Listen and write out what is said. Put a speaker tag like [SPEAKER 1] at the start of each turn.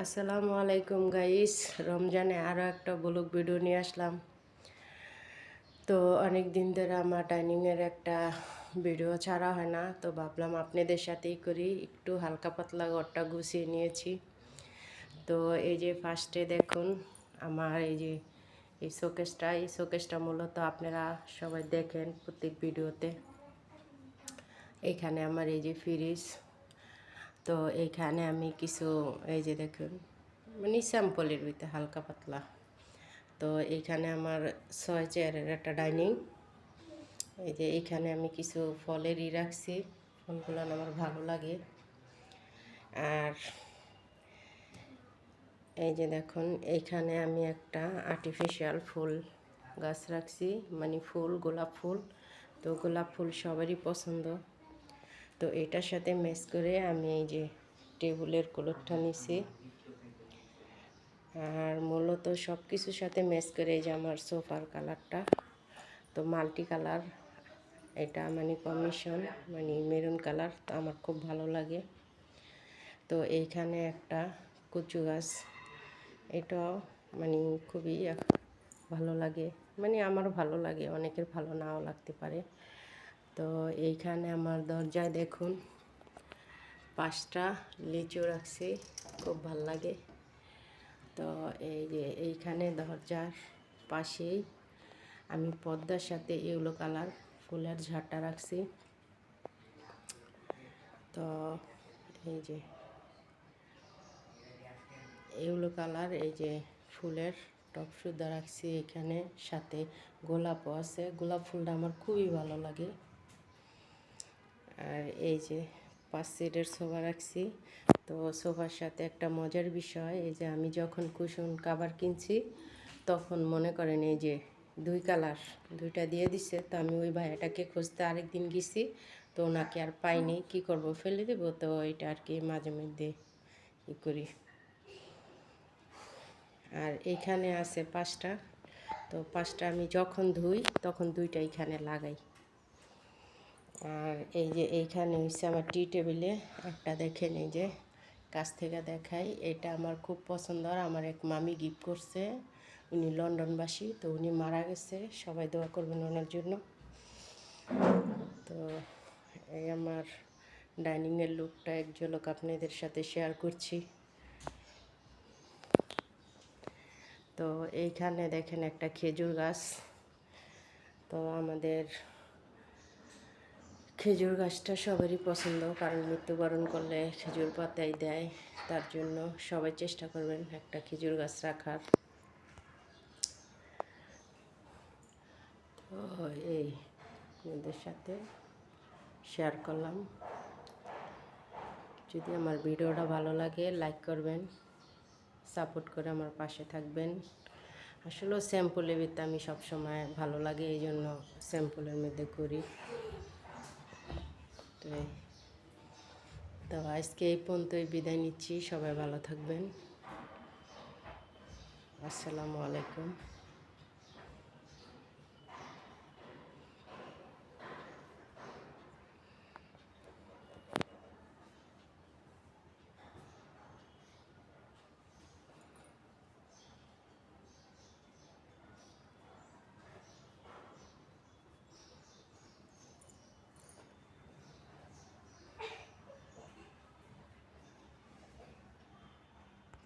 [SPEAKER 1] আসসালামু আলাইকুম গাইস, রমজানে আরও একটা ব্লগ ভিডিও নিয়ে আসলাম। তো অনেক দিন ধরে আমার ডাইনিংয়ের একটা ভিডিও ছাড়া হয় না, তো ভাবলাম আপনাদের সাথেই করি। একটু হালকা পাতলা ঘরটা গুছিয়ে নিয়েছি। তো এই যে ফার্স্টে দেখুন আমার এই শোকেসটা মূলত আপনারা সবাই দেখেন প্রত্যেক ভিডিওতে। এইখানে আমার এই যে ফ্রিজ, তো এইখানে আমি কিছু এই যে দেখুন মানে স্যাম্পলের ভিতরে হালকা পাতলা। তো এইখানে আমার 6 চেয়ারের একটা ডাইনিং। এই যে এইখানে আমি কিছু ফলেরই রাখছি, ফলগুলো আমার ভালো লাগে। আর এই যে দেখুন এইখানে আমি একটা আর্টিফিশিয়াল ফুল গাছ রাখছি, মানে ফুল, গোলাপ ফুল। তো গোলাপ ফুল সবারই পছন্দ। তো এটার সাথে ম্যাচ করে আমি এই যে টেবিলের কলরটা নিছি। আর মূলত সব কিছুর সাথে ম্যাচ করে এই যে আমার সোফার কালারটা, তো মাল্টি কালার, এটা মানে কম্বিনেশন, মানে মেরুন কালার, তো আমার খুব ভালো লাগে। তো এইখানে একটা কচু গাছ, এটাও মানে খুবই ভালো লাগে, মানে আমারও ভালো লাগে, অনেকের ভালো নাও লাগতে পারে। তো এইখানে আমার দরজায় দেখুন 5টা লিচু রাখছি, খুব ভাল লাগে। তো এই যে এইখানে দরজার পাশেই আমি পর্দার সাথে ইয়েলো কালার ফুলের ঝাড়টা রাখছি। তো এই যে ইয়েলো কালার এই যে ফুলের টপ সুদ্ধা রাখছি এখানে, সাথে গোলাপও আছে। গোলাপ ফুলটা আমার খুবই ভালো লাগে। আর এই যে 5 সিটের সোফা রাখছি। তো সোফার সাথে একটা মজার বিষয়, এই যে আমি যখন কুশন কাভার কিনছি তখন মনে করেন এই যে 2 কালার 2টা দিয়ে দিছে। তো আমি ওই ভাইয়াটাকে খুঁজতে আরেকদিন গেছি, তো ওনাকে আর পাইনি, কি করব, ফেলে দেব। তো এটা আর কি মাঝে মধ্যে ই করি। আর এইখানে আছে 5টা, তো 5টা আমি যখন ধুই তখন 2টা এইখানে লাগাই। আর এই যে এইখানে হচ্ছে আমার টি টেবিলে একটা, দেখেন এই যে কাছ থেকে দেখাই, এটা আমার খুব পছন্দ। আর আমার এক মামি গিফট করছে, উনি লন্ডনবাসী, তো উনি মারা গেছে, সবাই দোয়া করবেন ওনার জন্য। তো এই আমার ডাইনিংয়ের লুকটা এক ঝলক আপনাদের সাথে শেয়ার করছি। তো এইখানে দেখেন একটা খেজুর গাছ। তো আমাদের খেজুর গাছটা সবারই পছন্দ, কারণ মৃত্যুবরণ করলে খেজুর পাতাই দেয়, তার জন্য সবাই চেষ্টা করবেন একটা খেজুর গাছ রাখার। তো এই আপনাদের সাথে শেয়ার করলাম। যদি আমার ভিডিওটা ভালো লাগে লাইক করবেন, সাপোর্ট করে আমার পাশে থাকবেন। আসলে স্যাম্পলের ভিতরে আমি সবসময় ভালো লাগে, এই জন্য স্যাম্পলের মধ্যে করি। তো আজকে এই পর্যন্তই বিদায় নিচ্ছি, সবাই ভালো থাকবেন। আসসালামু আলাইকুম।